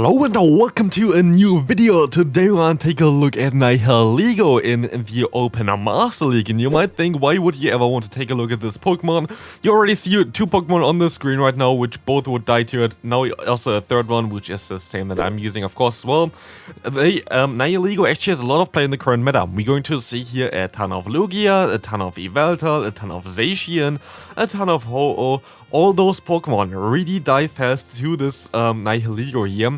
Hello and welcome to a new video. Today we're gonna take a look at Nihilego in the Open Master League. And you might think, why would you ever want to take a look at this Pokemon? You already see two Pokemon on the screen right now, which both would die to it. Now also a third one, which is the same that I'm using, of course, as well. Nihilego actually has a lot of play in the current meta. We're going to see here a ton of Lugia, a ton of Yveltal, a ton of Zacian, a ton of Ho-Oh. All those Pokemon really die fast to this Nihilego here.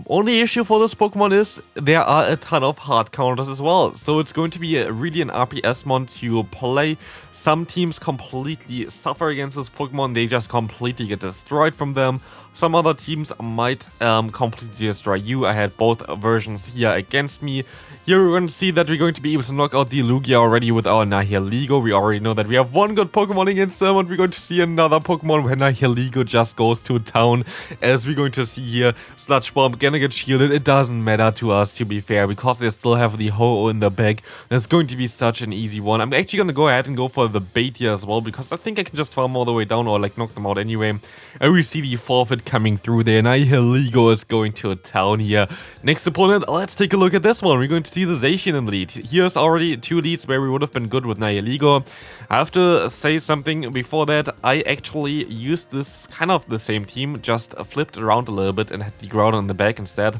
Only issue for this Pokemon is there are a ton of hard counters as well. So it's going to be really an RPS mon to play. Some teams completely suffer against this Pokemon. They just completely get destroyed from them. Some other teams might completely destroy you. I had both versions here against me. Here we're going to see that we're going to be able to knock out the Lugia already with our Nihilego. We already know that we have one good Pokemon against them, and we're going to see another Pokemon where Nihilego just goes to town. As we're going to see here, Sludge Bomb gonna get shielded. It doesn't matter to us, to be fair, because they still have the Ho-Oh in the bag. That's going to be such an easy one. I'm actually going to go ahead and go for the bait here as well, because I think I can just farm all the way down or like knock them out anyway. And we see the forfeit coming through there. Nihilego is going to town here. Next opponent, let's take a look at this one. We're going to see the Zacian in the lead. Here's already two leads where we would have been good with Nihilego. I have to say something before that. I actually used this kind of the same team, just flipped around a little bit and had the Groudon in the back instead,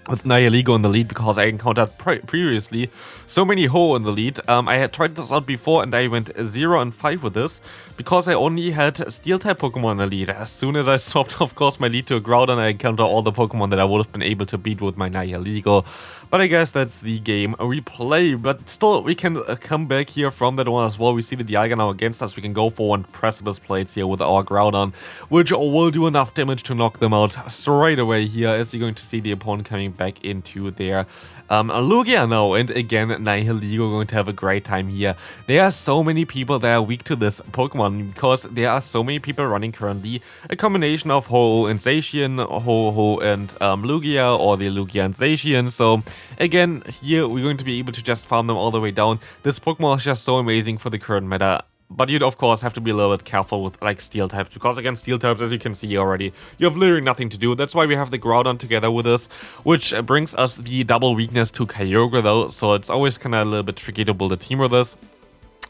with Nihilego in the lead, because I encountered previously so many Ho in the lead. I had tried this out before and I went 0 and 5 with this, because I only had Steel-type Pokemon in the lead. As soon as I swapped, of course, my lead to a Groudon, I encountered all the Pokemon that I would have been able to beat with my Nihilego. But I guess that's the game we play. But still, we can come back here from that one as well. We see the Dialga now against us. We can go for one Precipice Plates here with our Groudon, which will do enough damage to knock them out straight away here, as you're going to see the opponent coming back into their Lugia now. And again, Nihilego going to have a great time here. There are so many people that are weak to this Pokemon, because there are so many people running currently a combination of Ho-Oh and Zacian, Ho-Oh and Lugia, or the Lugia and Zacian. So again, here we're going to be able to just farm them all the way down. This Pokemon is just so amazing for the current meta. But you'd of course have to be a little bit careful with like Steel types, because against Steel types, as you can see already, you have literally nothing to do. That's why we have the Groudon together with us, which brings us the double weakness to Kyogre though, so it's always kind of a little bit tricky to build a team with this.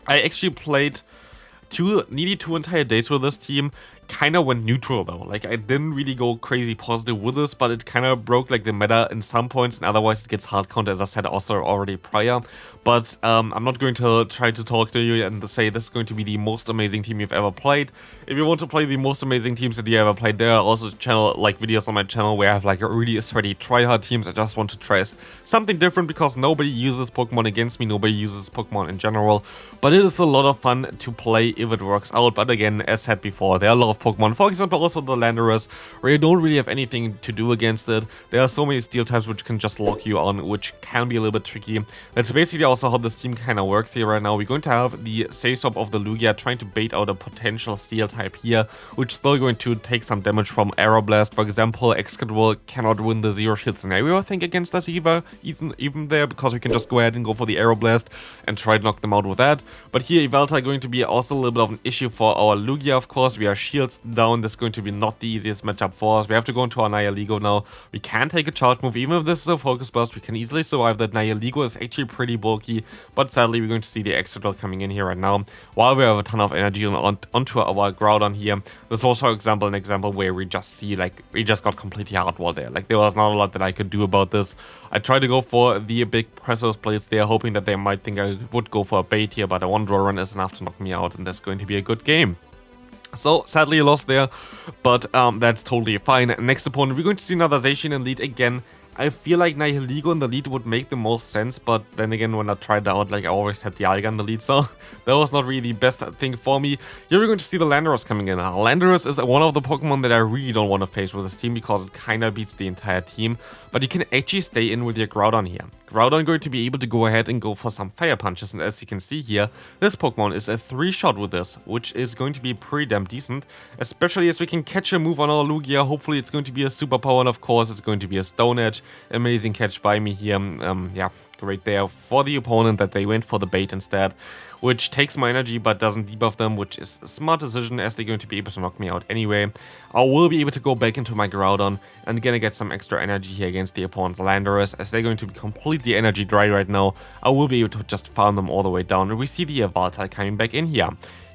I actually played nearly two entire days with this team. Kind of went neutral though. Like, I didn't really go crazy positive with this, but it kind of broke like the meta in some points, and otherwise it gets hard counter, as I said also already prior. But I'm not going to try to talk to you and say this is going to be the most amazing team you've ever played. If you want to play the most amazing teams that you ever played, there are also videos on my channel where I have like really sweaty tryhard teams. I just want to try something different, because nobody uses Pokemon against me, nobody uses Pokemon in general. But it is a lot of fun to play if it works out. But again, as said before, there are a lot of Pokemon, for example also the Landorus, where you don't really have anything to do against it. There are so many Steel types which can just lock you on, which can be a little bit tricky. That's basically also how this team kind of works here right now. We're going to have the Say-Swap of the Lugia trying to bait out a potential Steel type here, which is still going to take some damage from Aeroblast. For example, Excadrill cannot win the Zero Shield scenario, I think, against us even there, because we can just go ahead and go for the Aeroblast and try to knock them out with that. But here Yveltal going to be also a little bit of an issue for our Lugia, of course. We are shields down. This is going to be not the easiest matchup for us. We have to go into our Nihilego now. We can take a charge move. Even if this is a Focus Burst, we can easily survive that. Nihilego is actually pretty bulky, but sadly we're going to see the Excadrill coming in here right now, while we have a ton of energy onto our Groudon here. This is also an example where we just see, like, we just got completely hardwalled there. Like, there was not a lot that I could do about this. I tried to go for the big Precipice Plates there, hoping that they might think I would go for a bait here, but a one draw run is enough to knock me out, and that's going to be a good game. So, sadly, I lost there, but that's totally fine. Next opponent, we're going to see another Zacian in lead again. I feel like Nihilego in the lead would make the most sense, but then again, when I tried out, like, I always had Dialga in the lead, so that was not really the best thing for me. Here we're going to see the Landorus coming in. Landorus is one of the Pokemon that I really don't want to face with this team, because it kind of beats the entire team, but you can actually stay in with your Groudon here. Groudon going to be able to go ahead and go for some Fire Punches, and as you can see here, this Pokemon is a 3-shot with this, which is going to be pretty damn decent, especially as we can catch a move on our Lugia. Hopefully it's going to be a Super Power, and of course it's going to be a Stone Edge. Amazing catch by me here. Yeah, great there for the opponent that they went for the bait instead, which takes my energy but doesn't debuff them, which is a smart decision as they're going to be able to knock me out anyway. I will be able to go back into my Groudon and gonna get some extra energy here against the opponent's Landorus, as they're going to be completely energy dry right now. I will be able to just farm them all the way down, and we see the Yveltal coming back in here.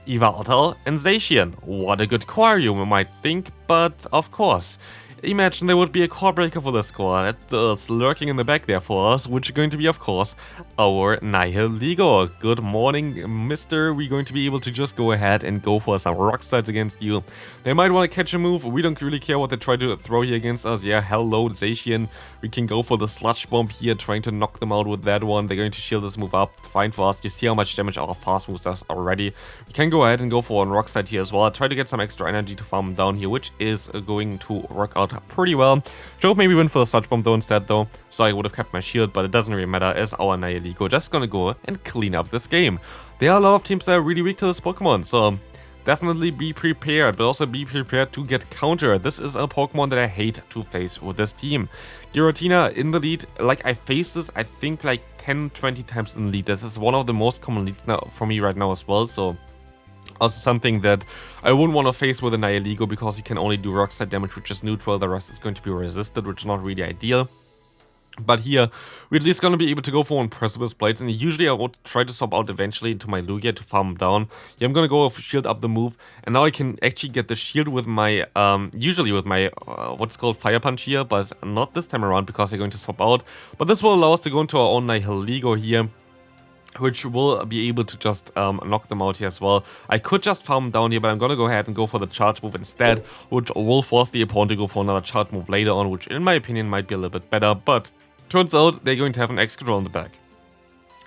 Yveltal and Zacian. What a good core, you might think, but of course. Imagine there would be a core breaker for this core that is lurking in the back there for us, which is going to be, of course, our Nihilego. Good morning, mister. We're going to be able to just go ahead and go for some rock slides against you. They might want to catch a move. We don't really care what they try to throw here against us. Yeah, hello, Zacian. We can go for the sludge bomb here, trying to knock them out with that one. They're going to shield this move up. Fine for us. You see how much damage our fast moves does already. We can go ahead and go for one rock slide here as well. Try to get some extra energy to farm them down here, which is going to work out pretty well. Should maybe win for the sludge bomb though instead though, so I would have kept my shield, but it doesn't really matter as our Nihilego just gonna go and clean up this game. There are a lot of teams that are really weak to this Pokemon, so definitely be prepared, but also be prepared to get countered. This is a Pokemon that I hate to face with this team. Giratina in the lead, like I faced this I think like 10-20 times in the lead. This is one of the most common leads now for me right now as well, so also something that I wouldn't want to face with a Nihilego, because he can only do rock slide damage, which is neutral. The rest is going to be resisted, which is not really ideal. But here, we're at least going to be able to go for one Precipice Blades, and usually I would try to swap out eventually into my Lugia to farm him down. Here I'm going to go shield up the move, and now I can actually get the shield with my, usually with my, what's called Fire Punch here, but not this time around because they're going to swap out. But this will allow us to go into our own Nihilego here, which will be able to just knock them out here as well. I could just farm them down here, but I'm gonna go ahead and go for the charge move instead, which will force the opponent to go for another charge move later on, which in my opinion might be a little bit better, but turns out they're going to have an X-Control in the back.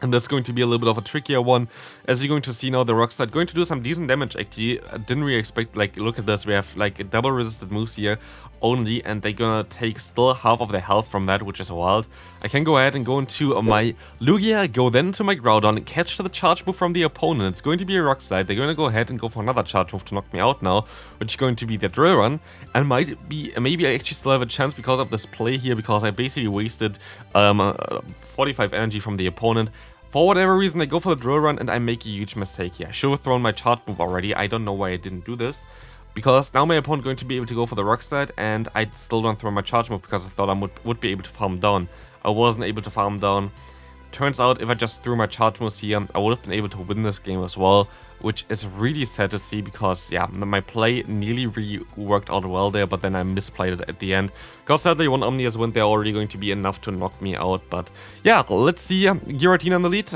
And that's going to be a little bit of a trickier one. As you're going to see now, the rock slide going to do some decent damage actually. I didn't really expect, like, look at this, we have like double resisted moves here only, and they're gonna take still half of their health from that, which is wild. I can go ahead and go into my Lugia, go then to my Groudon, catch the charge move from the opponent. It's going to be a rock slide. They're gonna go ahead and go for another charge move to knock me out now, which is going to be the drill run, and maybe I actually still have a chance because of this play here, because I basically wasted 45 energy from the opponent. For whatever reason, they go for the drill run, and I make a huge mistake here. I should have thrown my charge move already. I don't know why I didn't do this, because now my opponent going to be able to go for the rock slide, and I still don't throw my charge move because I thought I would be able to farm down. I wasn't able to farm down. Turns out if I just threw my charge moves here, I would have been able to win this game as well, which is really sad to see, because yeah, my play nearly really worked out well there, but then I misplayed it at the end. Because sadly one Omnius went there already going to be enough to knock me out, but yeah, let's see Giratina in the lead.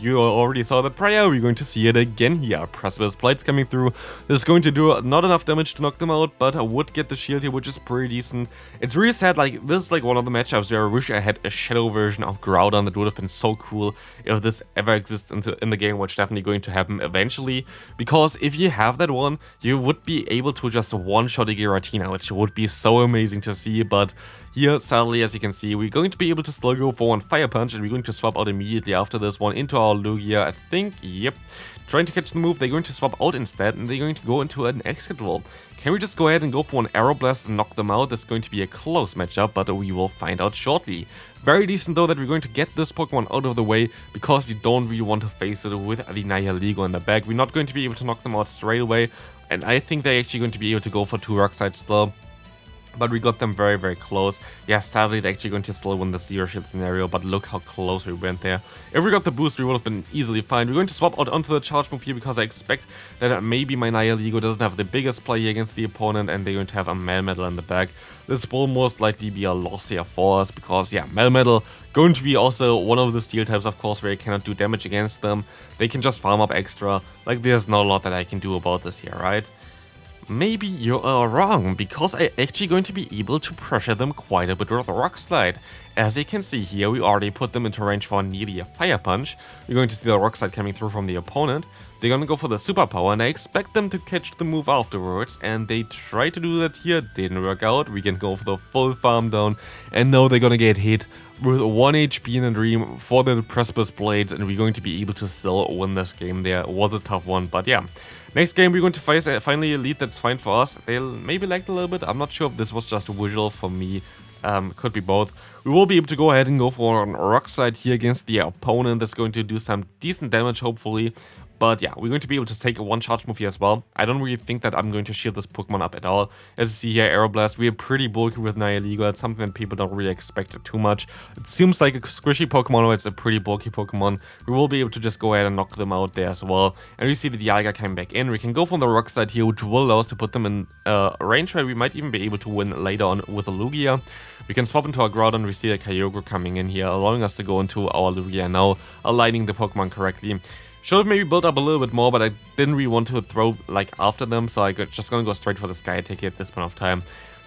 You already saw that prior, we're going to see it again here. Precipice Blades coming through. This is going to do not enough damage to knock them out, but I would get the shield here, which is pretty decent. It's really sad, like this is like one of the matchups where I wish I had a shadow version of Groudon. That would have been so cool if this ever exists in the game, which is definitely going to happen eventually. Because if you have that one, you would be able to just one-shot a Giratina, which would be so amazing to see. But here, sadly, as you can see, we're going to be able to still go for one Fire Punch, and we're going to swap out immediately after this one into our Lugia, I think. Yep. Trying to catch the move, they're going to swap out instead, and they're going to go into an X-Control. Can we just go ahead and go for one Arrow Blast and knock them out? That's going to be a close matchup, but we will find out shortly. Very decent though that we're going to get this Pokemon out of the way, because you don't really want to face it with the Nihilego in the back. We're not going to be able to knock them out straight away, and I think they're actually going to be able to go for 2 Rock Slides still. But we got them very, very close. Yeah, sadly, they're actually going to still win the Zero Shield scenario, but look how close we went there. If we got the boost, we would have been easily fine. We're going to swap out onto the charge move here, because I expect that maybe my Nihilego doesn't have the biggest play here against the opponent, and they're going to have a Melmetal in the back. This will most likely be a loss here for us, because, yeah, Melmetal going to be also one of the steel types, of course, where you cannot do damage against them. They can just farm up extra. Like, there's not a lot that I can do about this here, right? Maybe you are wrong, because I'm actually going to be able to pressure them quite a bit with Rock Slide. As you can see here, we already put them into range for nearly a Fire Punch. We're going to see the Rock Slide coming through from the opponent. They're going to go for the Superpower, and I expect them to catch the move afterwards, and they try to do that here, didn't work out. We can go for the full farm down, and now they're going to get hit with 1 HP in a dream for the Precipice Blades, and we're going to be able to still win this game there. It was a tough one, but yeah. Next game, we're going to face finally a lead that's fine for us. They maybe lagged a little bit. I'm not sure if this was just visual for me could be both. We will be able to go ahead and go for a Rock Slide here against the opponent. That's going to do some decent damage, hopefully. But yeah, we're going to be able to take a one charge move here as well. I don't really think that I'm going to shield this Pokemon up at all. As you see here, Aeroblast, we are pretty bulky with Nihilego. That's something that people don't really expect too much. It seems like a squishy Pokemon, or it's a pretty bulky Pokemon. We will be able to just go ahead and knock them out there as well. And we see the Dialga coming back in. We can go from the Rock Slide here, which will allow us to put them in range where we might even be able to win later on with a Lugia. We can swap into our Groudon. We see a Kyogre coming in here, allowing us to go into our Lugia now, aligning the Pokemon correctly. Should have maybe built up a little bit more, but I didn't really want to throw like after them, so I just gonna go straight for the Sky Attack at this point of time.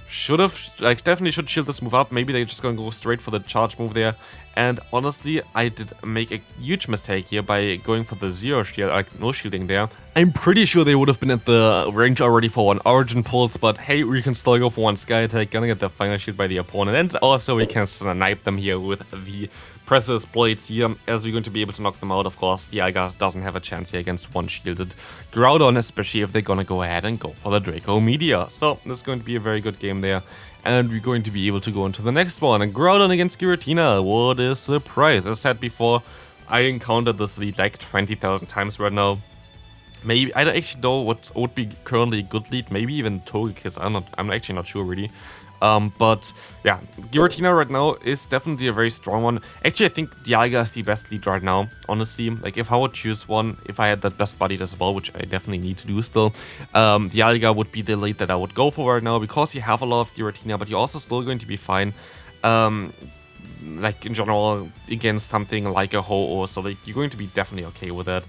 Should have, like, definitely should shield this move up. Maybe they're just gonna go straight for the charge move there. And honestly, I did make a huge mistake here by going for the zero shield, like no shielding there. I'm pretty sure they would have been at the range already for one Origin Pulse, but hey, we can still go for one Sky Attack, gonna get the final shield by the opponent. And also we can snipe them here with the Precious Blades here, as we're going to be able to knock them out. Of course, Dialga doesn't have a chance here against one shielded Groudon, especially if they're gonna go ahead and go for the Draco Meteor. So this is going to be a very good game there. And we're going to be able to go into the next one. And Groudon against Giratina. What a surprise. As I said before, I encountered this lead like 20,000 times right now. Maybe, I don't actually know what would be currently a good lead. Maybe even Togekiss. I'm actually not sure really. But yeah, Giratina right now is definitely a very strong one. Actually, I think Dialga is the best lead right now, honestly. Like, if I would choose one, if I had that best buddied as well, which I definitely need to do still, Dialga would be the lead that I would go for right now, because you have a lot of Giratina, but you're also still going to be fine. Like, in general, against something like a Ho-Oh, so like, you're going to be definitely okay with that.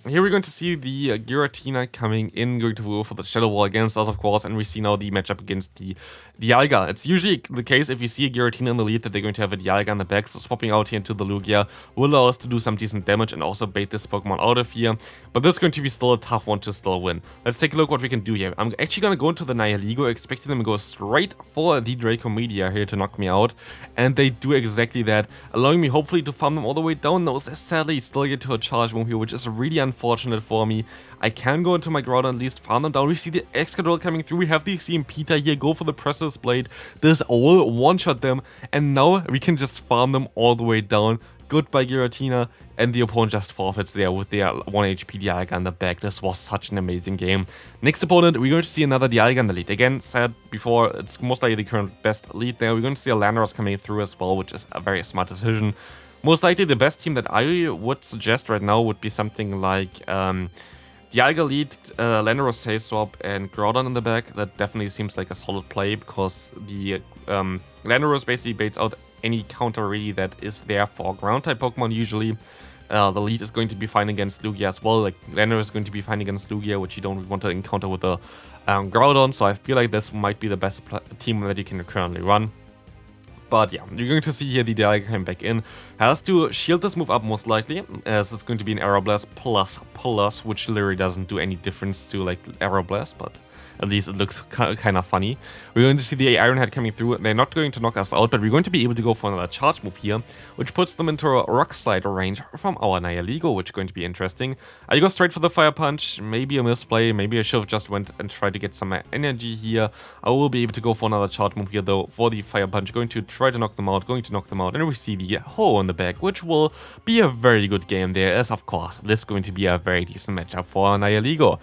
Here we're going to see the Giratina coming in, going to go for the Shadow Wall against us, of course, and we see now the matchup against the Dialga. It's usually the case if you see a Giratina in the lead that they're going to have a Dialga in the back, so swapping out here into the Lugia will allow us to do some decent damage and also bait this Pokemon out of here. But this is going to be still a tough one to still win. Let's take a look what we can do here. I'm actually going to go into the Nihilego, expecting them to go straight for the Draco Meteor here to knock me out, and they do exactly that, allowing me hopefully to farm them all the way down. No, sadly still get to a charge move here, which is really unfortunate for me. I can go into my Groudon at least, farm them down. We see the Excadrill coming through. We have the CMPita here, go for the Precious Blade. This all one-shot them, and now we can just farm them all the way down. Goodbye Giratina, and the opponent just forfeits there with their 1 HP Dialga in the back. This was such an amazing game. Next opponent, we're going to see another Dialga in the lead. Again, said before, it's most likely the current best lead there. We're going to see a Landorus coming through as well, which is a very smart decision. Most likely the best team that I would suggest right now would be something like Dialga lead, Landorus Say Swap, and Groudon in the back. That definitely seems like a solid play, because the Landorus basically baits out any counter really that is there for ground type Pokemon usually. The lead is going to be fine against Lugia as well. Like, Landorus is going to be fine against Lugia, which you don't want to encounter with a Groudon. So I feel like this might be the best team that you can currently run. But yeah, you're going to see here the Dialga coming back in. Has to shield this move up most likely, as it's going to be an Aeroblast plus, which literally doesn't do any difference to like Aeroblast, but at least it looks kind of funny. We're going to see the Iron Head coming through. They're not going to knock us out, but we're going to be able to go for another charge move here, which puts them into a Rock Slide range from our Nihilego, which is going to be interesting. I go straight for the Fire Punch, maybe a misplay, maybe I should have just went and tried to get some energy here. I will be able to go for another charge move here though, for the Fire Punch, going to try to knock them out, and we see the Ho in the back, which will be a very good game there, as of course, this is going to be a very decent matchup for Nihilego.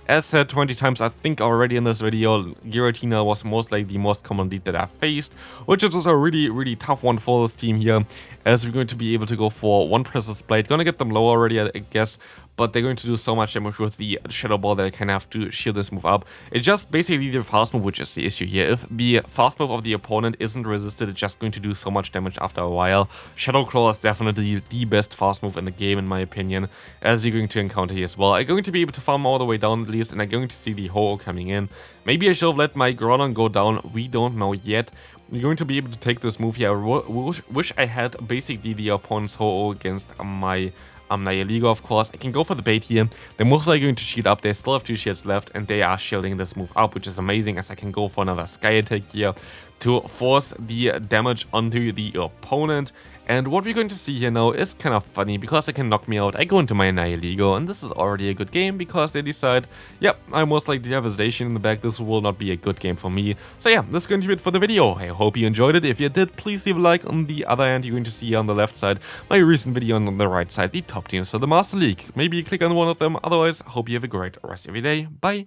As said 20 times, I think already in this video, Giratina was most likely the most common lead that I faced, which is also a really tough one for this team here, as we're going to be able to go for one Precious Blade. Gonna get them low already, I guess, but they're going to do so much damage with the Shadow Ball that I kind of have to shield this move up. It's just basically the fast move, which is the issue here. If the fast move of the opponent isn't resisted, it's just going to do so much damage after a while. Shadow Claw is definitely the best fast move in the game, in my opinion, as you're going to encounter here as well. I'm going to be able to farm all the way down at least, and I'm going to see the Ho-Oh coming in. Maybe I should have let my Groudon go down, we don't know yet. We're going to be able to take this move here. I wish I had basically the opponent's Ho-Oh against my Nihilego, of course. I can go for the bait here. They're most likely going to shield up. They still have 2 shields left, and they are shielding this move up, which is amazing, as I can go for another Sky Attack here to force the damage onto the opponent. And what we're going to see here now is kind of funny, because they can knock me out. I go into my Nihilego, and this is already a good game, because they decide, yep, I most likely have a Zacian in the back, this will not be a good game for me. So yeah, this is going to be it for the video. I hope you enjoyed it. If you did, please leave a like. On the other hand, you're going to see on the left side my recent video, and on the right side the top teams for the Master League. Maybe click on one of them. Otherwise, hope you have a great rest of your day. Bye!